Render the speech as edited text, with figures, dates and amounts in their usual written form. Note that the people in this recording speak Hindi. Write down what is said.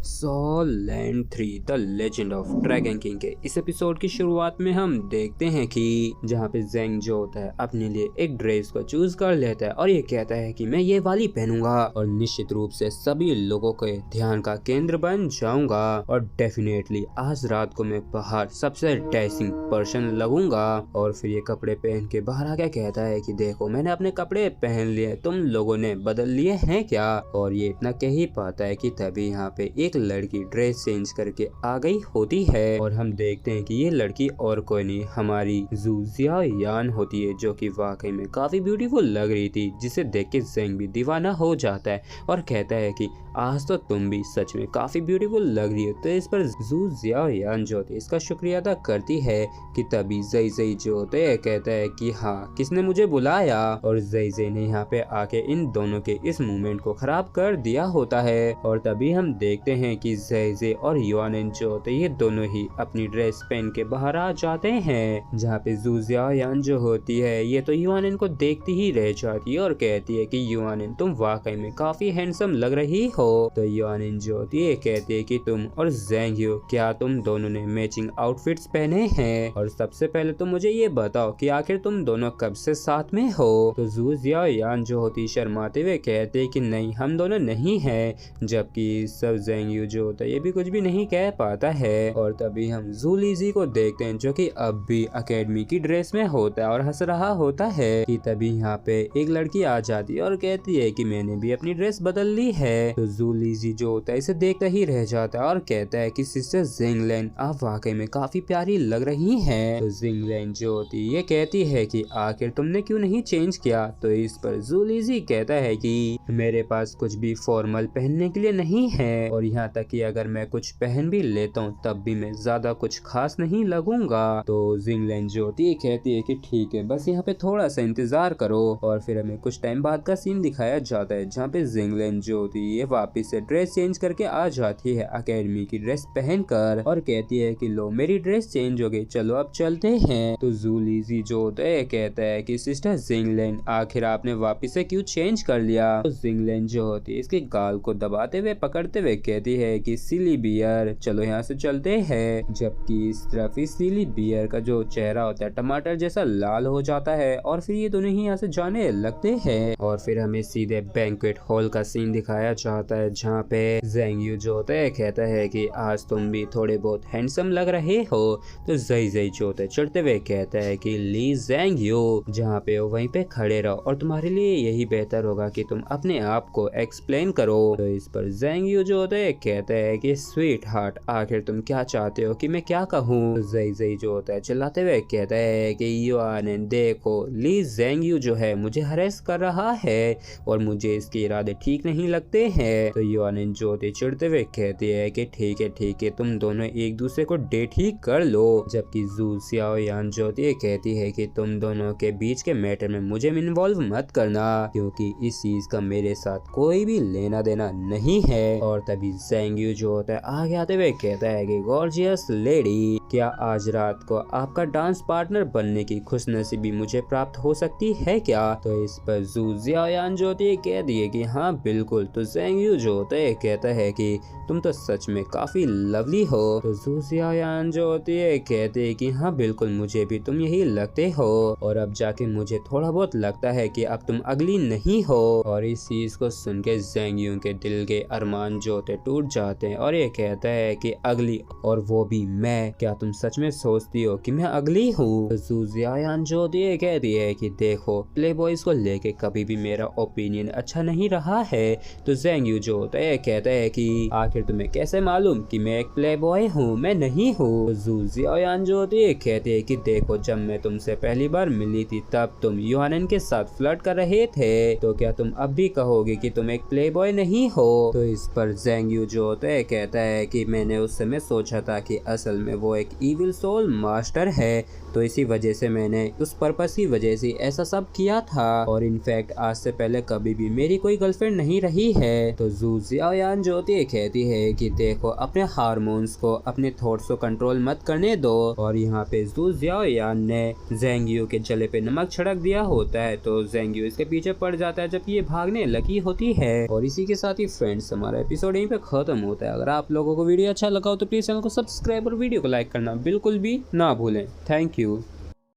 Soul Land 3 the Legend of Dragon King के इस एपिसोड की शुरुआत में हम देखते हैं कि जहाँ पे ज़ेंग जो होता है अपने लिए एक ड्रेस को चूज कर लेता है और ये कहता है कि मैं ये वाली पहनूंगा और निश्चित रूप से सभी लोगों के ध्यान का केंद्र बन जाऊंगा और डेफिनेटली आज रात को मैं बाहर सबसे डैशिंग पर्सन लगूंगा। और फिर ये कपड़े पहन के बाहर आके कहता है कि देखो मैंने अपने कपड़े पहन लिए, तुम लोगों ने बदल लिए हैं क्या। और ये इतना कह ही पाता है कि तभी यहाँ पे एक लड़की ड्रेस चेंज करके आ गई होती है और हम देखते हैं कि ये लड़की और कोई नहीं हमारी जू जियायान होती है, जो कि वाकई में काफी ब्यूटीफुल लग रही थी, जिसे देख के ज़ेंग भी दीवाना हो जाता है और कहता है कि आज तो तुम भी सच में काफी ब्यूटीफुल लग रही हो। तो इस पर जू जियायान जो होती है इसका शुक्रिया अदा करती है कि तभी ज़ई ज़ई जो होते है कहता है कि हाँ किसने मुझे बुलाया। और ज़ई ज़ई ने यहाँ पे आके इन दोनों के इस मूवमेंट को खराब कर दिया होता है। और तभी हम देखते हैं कि ज़ई ज़ई और युआनिन जो होते हैं ये दोनों ही अपनी ड्रेस पहन के बाहर आ जाते हैं, जहाँ पे जू जियायान जो होती है ये तो युआनिन को देखती ही रह जाती है और कहती है कि युआनिन तुम वाकई में काफी हैंडसम लग रही हो। तो युआनिन जो होती है कहती है कि तुम और ज़ेंग यू क्या तुम दोनों ने मैचिंग आउटफिट्स पहने हैं, और सबसे पहले तो मुझे ये बताओ कि आखिर तुम दोनों कब से साथ में हो। तो जू जियायान जो होती शर्माते हुए कहते हैं कि नहीं हम दोनों नहीं हैं, जबकि सब ज़ेंग यू जो होता है ये भी कुछ भी नहीं कह पाता है। और तभी हम जू लीजी को देखते हैं जो कि अब भी एकेडमी की ड्रेस में होता है और हंस रहा होता है कि तभी यहाँ पे एक लड़की आ जाती है और कहती है कि मैंने भी अपनी ड्रेस बदल ली है। तो जू लीजी जो होता है इसे देखता ही रह जाता है और कहता है कि सिस्टर जिंगलैन आप वाकई में काफी प्यारी लग रही हैं। तो जिंगलैन जो होती है ये कहती है कि आखिर तुमने क्यों नहीं चेंज किया। तो इस पर जू लीजी कहता है कि मेरे पास कुछ भी फॉर्मल पहनने के लिए नहीं है, और यहाँ तक कि अगर मैं कुछ पहन भी लेता हूँ तब भी मैं ज्यादा कुछ खास नहीं लगूंगा। तो जिंगलैन जो होती है कहती है कि ठीक है बस यहाँ पे थोड़ा सा इंतजार करो। और फिर हमें कुछ टाइम बाद का सीन दिखाया जाता है जहाँ पे जिंगलैन जो होती है ये वापस से ड्रेस चेंज करके आ जाती है एकेडमी की ड्रेस पहनकर और कहती है कि लो मेरी ड्रेस चेंज हो गई, चलो अब चलते हैं। तो जू लीजी जो होता है कहता है कि सिस्टर जिंगलैन आखिर आपने वापस से क्यों चेंज कर लिया। तो जिंगलैन जो होती है इसके गाल को दबाते हुए पकड़ते हुए कहती है कि सिली बियर चलो यहाँ से चलते हैं। जबकि इस तरफ इस सिली बियर का जो चेहरा होता है टमाटर जैसा लाल हो जाता है और फिर ये दोनों ही यहाँ से जाने लगते हैं। और फिर हमें सीधे बैंक्वेट हॉल का सीन दिखाया जाता है जहाँ पे ज़ेंग यू जो होता है कहता है कि आज तुम भी थोड़े बहुत हैंडसम लग रहे हो। तो ज़ई ज़ई जो होता है चढ़ते हुए कहता है कि ली ज़ेंग यू जहाँ पे हो वहीं पे खड़े रहो और तुम्हारे लिए यही बेहतर होगा कि तुम अपने आप को एक्सप्लेन करो। तो इस पर ज़ेंग यू जो होता है कहता है कि स्वीट हार्ट आखिर तुम क्या चाहते हो कि मैं क्या कहूँ। तो ज़ई ज़ई जो होता है चिल्लाते हुए कहता है कि युआनिन देखो ली ज़ेंग यू जो है मुझे हरेस कर रहा है और मुझे इसके इरादे ठीक नहीं लगते हैं। तो युआनिन जो होती चिढ़ते हुए कहती है कि ठीक है तुम दोनों एक दूसरे को डेट ही कर लो। जबकि जू जियायान जो होती है कहती है कि तुम दोनों के बीच के मैटर में मुझे इन्वॉल्व मत करना क्योंकि इस चीज का मेरे साथ कोई भी लेना देना नहीं है। और तभी ज़ेंग यू जो होता है आगे आते हुए कहता है कि गॉर्जियस लेडी क्या आज रात को आपका डांस पार्टनर बनने की खुशनसीबी मुझे प्राप्त हो सकती है क्या। तो इस पर जू जियायान जो होती है कहती है कि हाँ बिल्कुल। तो ज़ेंग यू जो होता है कहता है कि तुम तो सच में काफी लवली हो। तो जू जियायान जो होती है कहते हैं कि हाँ बिल्कुल मुझे भी तुम यही लगते हो और अब जाके मुझे थोड़ा बहुत लगता है कि अब तुम अगली नहीं हो। और इस चीज को सुन के ज़ेंग यू के दिल के अरमान जो होते टूट जाते हैं और ये कहता है कि अगली और वो भी मैं, क्या तुम सच में सोचती हो कि मैं अगली हूँ। तो जू जियायान जो होती है कहती है कि देखो प्ले बॉयज को लेके कभी भी मेरा ओपिनियन अच्छा नहीं रहा है। तो ज़ेंग यू जो होता है कहता है कि आखिर तुम्हें कैसे मालूम कि मैं एक प्ले बॉय हूँ, मैं नहीं हूँ। जू जियायान जो होती है कहती है कि देखो जब मैं तुमसे पहली बार मिली थी तब तुम युआनिन के साथ फ्लर्ट कर रहे थे, तो क्या तुम अब भी कहोगे कि तुम एक प्ले बॉय नहीं हो। तो इस पर ज़ेंग यू जो होता है कहता है कि मैंने उस समय सोचा था कि असल में वो एक एक इविल सोल मास्टर है, तो इसी वजह से मैंने उस पर्पस की वजह से ऐसा सब किया था। और इनफैक्ट आज से पहले कभी भी मेरी कोई गर्लफ्रेंड नहीं रही है। तो जू जियाओयान जो कहती है कि देखो अपने हार्मोन्स को, अपने थॉट्स को कंट्रोल मत करने दो। और यहाँ पे जू जियाओयान ने ज़ेंग यू के गले पे नमक छिड़क दिया होता है, तो ज़ेंग यू इसके पीछे पड़ जाता है जब ये भागने लगी होती है। और इसी के साथ ही फ्रेंड्स हमारा एपिसोड यहीं पे खत्म होता है। अगर आप लोगों को वीडियो अच्छा लगा हो तो प्लीज चैनल को सब्सक्राइब और वीडियो को लाइक करना बिल्कुल भी ना भूलें। Thank you.